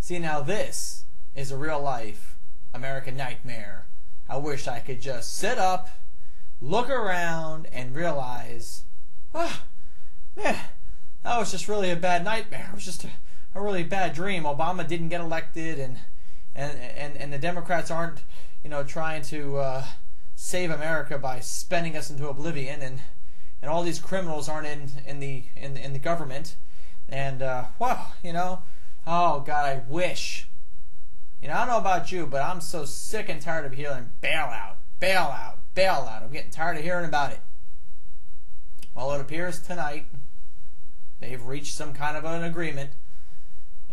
See, now this is a real-life American nightmare. I wish I could just sit up, look around, and realize, oh, man, that was just really a bad nightmare. It was just a really bad dream. Obama didn't get elected, and the Democrats aren't, trying to save America by spending us into oblivion, and all these criminals aren't in the government, and wow, oh God, I wish. I don't know about you, but I'm so sick and tired of hearing bailout, bailout, bailout. I'm getting tired of hearing about it. Well, it appears tonight they've reached some kind of an agreement,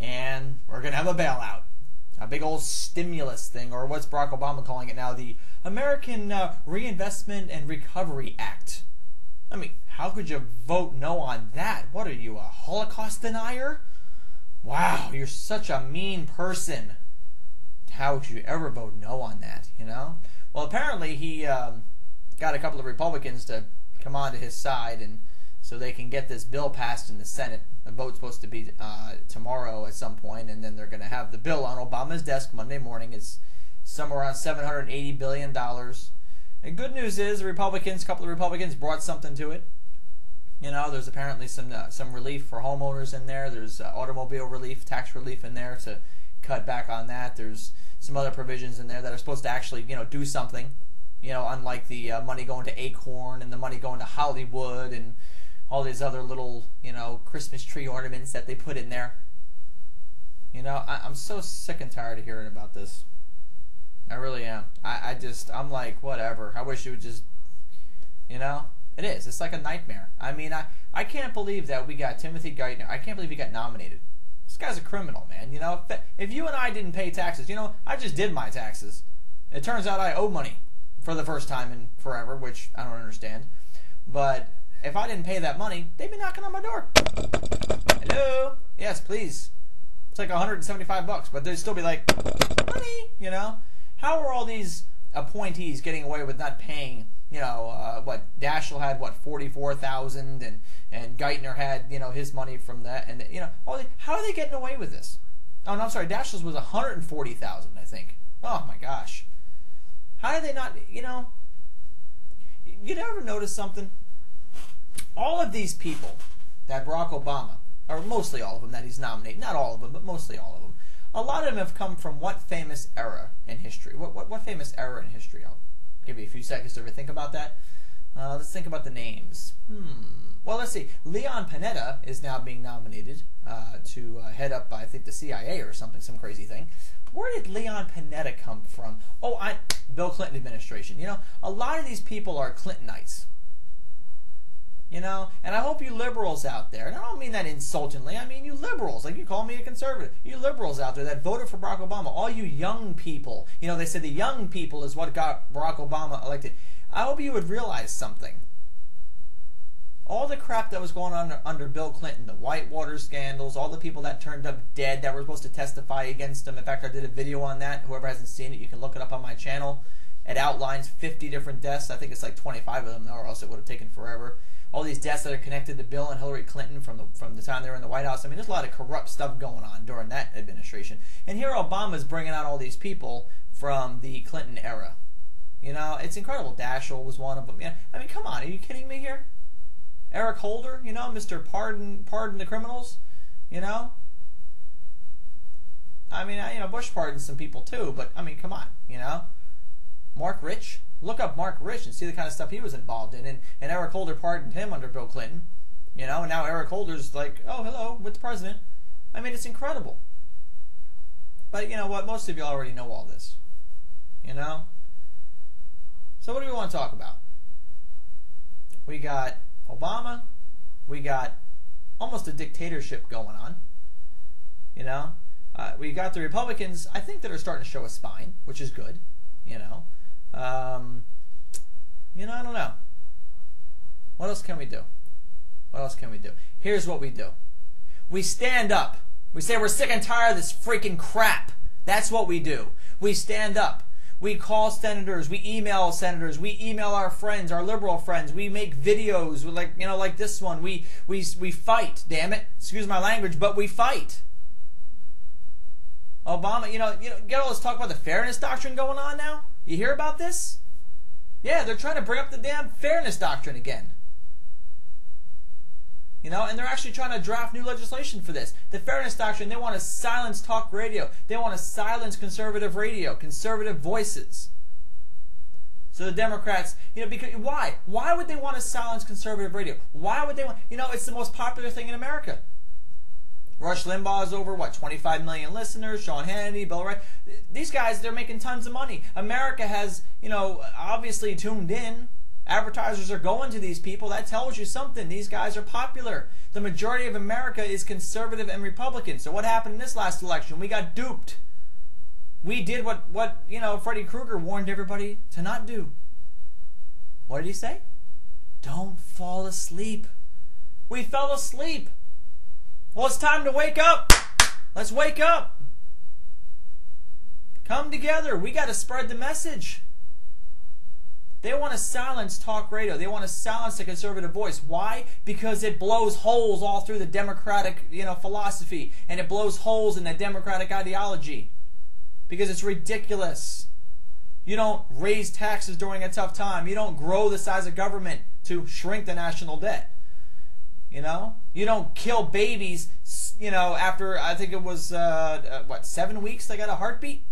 and we're going to have a bailout. A big old stimulus thing, or what's Barack Obama calling it now, the American Reinvestment and Recovery Act. I mean, how could you vote no on that? What are you, a Holocaust denier? Wow, you're such a mean person. How would you ever vote no on that, Well, apparently he got a couple of Republicans to come on to his side, and so they can get this bill passed in the Senate. The vote's supposed to be tomorrow at some point, and then they're going to have the bill on Obama's desk Monday morning. It's somewhere around $780 billion. And good news is a couple of Republicans brought something to it. There's apparently some relief for homeowners in there. There's automobile relief, tax relief in there to cut back on that. There's some other provisions in there that are supposed to actually, do something. Unlike the money going to Acorn and the money going to Hollywood and all these other little, Christmas tree ornaments that they put in there. I'm so sick and tired of hearing about this. I really am. I'm like, whatever. I wish it would just, it is. It's like a nightmare. I mean, I can't believe that we got Timothy Geithner. I can't believe he got nominated. This guy's a criminal, man. If you and I didn't pay taxes, I just did my taxes. It turns out I owe money for the first time in forever, which I don't understand. But if I didn't pay that money, they'd be knocking on my door. Hello? Yes, please. It's like $175, but they'd still be like, money, How are all these appointees getting away with not paying, Daschle had, $44,000, and Geithner had, his money from that, and, how are they getting away with this? Oh, no, I'm sorry, Daschle's was $140,000, I think. Oh, my gosh. How did they not, you ever notice something? All of these people that Barack Obama, or mostly all of them that he's nominated, not all of them, but mostly all of them, a lot of them have come from what famous era in history? What famous era in history? I'll give you a few seconds to think about that. Let's think about the names. Well, let's see. Leon Panetta is now being nominated to head up, I think, the CIA or something, some crazy thing. Where did Leon Panetta come from? Oh, Bill Clinton administration. A lot of these people are Clintonites. And I hope you liberals out there, and I don't mean that insultingly, I mean you liberals, like you call me a conservative, you liberals out there that voted for Barack Obama, all you young people, they said the young people is what got Barack Obama elected. I hope you would realize something. All the crap that was going on under Bill Clinton, the Whitewater scandals, all the people that turned up dead that were supposed to testify against him. In fact, I did a video on that. Whoever hasn't seen it, you can look it up on my channel. It outlines 50 different deaths. I think it's like 25 of them, or else it would have taken forever. All these deaths that are connected to Bill and Hillary Clinton from the time they were in the White House. I mean, there's a lot of corrupt stuff going on during that administration. And here Obama's bringing out all these people from the Clinton era. It's incredible. Daschle was one of them. I mean, come on, are you kidding me here? Eric Holder, Mr. Pardon the criminals, I mean, Bush pardoned some people too, but I mean, come on, Mark Rich. Look up Mark Rich and see the kind of stuff he was involved in. And Eric Holder pardoned him under Bill Clinton. And now Eric Holder's like, oh, hello, with the president. I mean, it's incredible. But you know what? Most of you already know all this. So what do we want to talk about? We got Obama. We got almost a dictatorship going on. We got the Republicans, I think, that are starting to show a spine, which is good. I don't know. What else can we do? What else can we do? Here's what we do. We stand up. We say we're sick and tired of this freaking crap. That's what we do. We stand up. We call senators. We email senators. We email our friends, our liberal friends. We make videos like this one. We fight. Damn it. Excuse my language, but we fight. Obama, get all this talk about the fairness doctrine going on now? You hear about this? Yeah, they're trying to bring up the damn fairness doctrine again. And they're actually trying to draft new legislation for this. The fairness doctrine, they want to silence talk radio. They want to silence conservative radio, conservative voices. So the Democrats, because why? Why would they want to silence conservative radio? Why would they want, it's the most popular thing in America. Rush Limbaugh is over, 25 million listeners, Sean Hannity, Bill Wright. These guys, they're making tons of money. America has, obviously tuned in. Advertisers are going to these people. That tells you something. These guys are popular. The majority of America is conservative and Republican. So what happened in this last election? We got duped. We did what Freddy Krueger warned everybody to not do. What did he say? Don't fall asleep. We fell asleep. Well, it's time to wake up. Let's wake up. Come together. We got to spread the message. They want to silence talk radio. They want to silence the conservative voice. Why? Because it blows holes all through the Democratic, philosophy, and it blows holes in the Democratic ideology. Because it's ridiculous. You don't raise taxes during a tough time. You don't grow the size of government to shrink the national debt. You don't kill babies, after, I think it was, 7 weeks they got a heartbeat?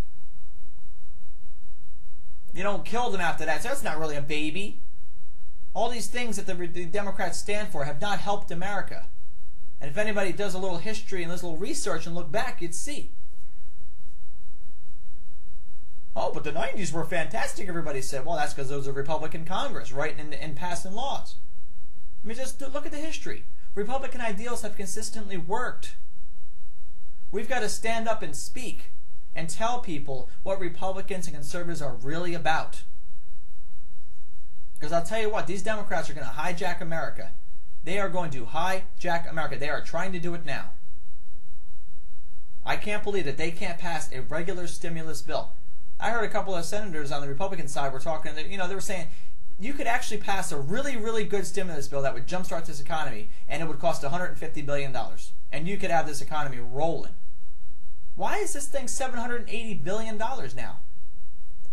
You don't kill them after that. So that's not really a baby. All these things that the Democrats stand for have not helped America. And if anybody does a little history and does a little research and look back, you'd see. Oh, but the 90s were fantastic, everybody said. Well, that's because there was a Republican Congress writing and passing laws. I mean, just look at the history. Republican ideals have consistently worked. We've got to stand up and speak and tell people what Republicans and conservatives are really about. Because I'll tell you what, these Democrats are going to hijack America. They are going to hijack America. They are trying to do it now. I can't believe that they can't pass a regular stimulus bill. I heard a couple of senators on the Republican side were talking, they were saying, you could actually pass a really, really good stimulus bill that would jumpstart this economy, and it would cost $150 billion. And you could have this economy rolling. Why is this thing $780 billion now?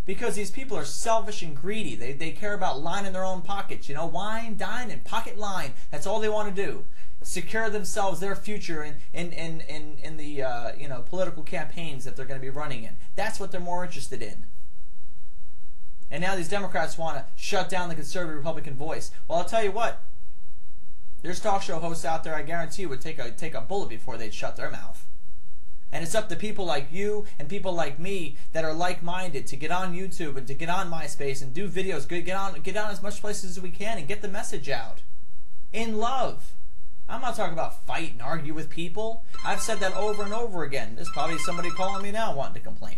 Because these people are selfish and greedy. They care about lining their own pockets. Wine, dine, and pocket line. That's all they want to do. Secure themselves, their future in the political campaigns that they're going to be running in. That's what they're more interested in. And now these Democrats want to shut down the conservative Republican voice. Well, I'll tell you what. There's talk show hosts out there, I guarantee you, would take a bullet before they'd shut their mouth. And it's up to people like you and people like me that are like-minded to get on YouTube and to get on MySpace and do videos, get on as much places as we can and get the message out. In love. I'm not talking about fight and argue with people. I've said that over and over again. There's probably somebody calling me now wanting to complain.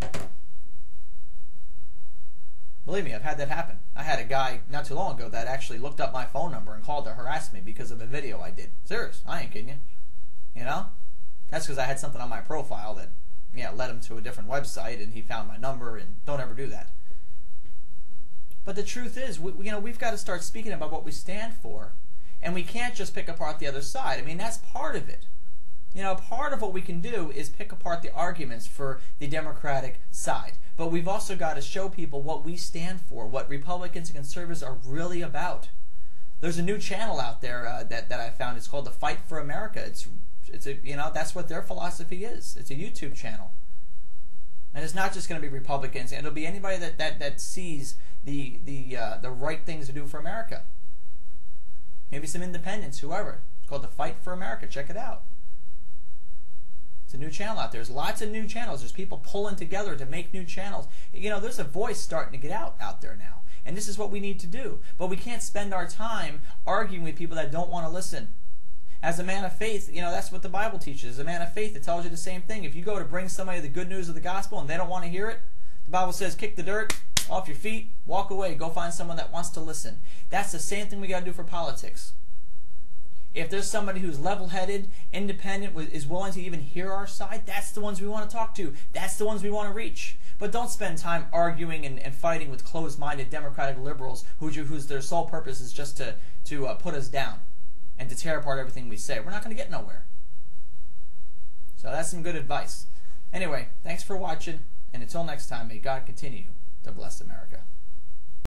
Believe me, I've had that happen. I had a guy not too long ago that actually looked up my phone number and called to harass me because of a video I did. Serious, I ain't kidding you. That's because I had something on my profile that, led him to a different website, and he found my number, and don't ever do that. But the truth is, we've got to start speaking about what we stand for, and we can't just pick apart the other side. I mean, that's part of it. Part of what we can do is pick apart the arguments for the Democratic side. But we've also got to show people what we stand for, what Republicans and conservatives are really about. There's a new channel out there that I found. It's called The Fight for America. It's that's what their philosophy is. It's a YouTube channel. And it's not just going to be Republicans. It'll be anybody that sees the right things to do for America. Maybe some independents, whoever. It's called The Fight for America. Check it out. It's a new channel out there. There's lots of new channels. There's people pulling together to make new channels. There's a voice starting to get out there now. And this is what we need to do. But we can't spend our time arguing with people that don't want to listen. As a man of faith, that's what the Bible teaches. As a man of faith, it tells you the same thing. If you go to bring somebody the good news of the gospel and they don't want to hear it, the Bible says kick the dirt off your feet, walk away, go find someone that wants to listen. That's the same thing we got to do for politics. If there's somebody who's level-headed, independent, is willing to even hear our side, that's the ones we want to talk to. That's the ones we want to reach. But don't spend time arguing and fighting with closed-minded Democratic liberals whose their sole purpose is just to put us down and to tear apart everything we say. We're not going to get nowhere. So that's some good advice. Anyway, thanks for watching, and until next time, may God continue to bless America.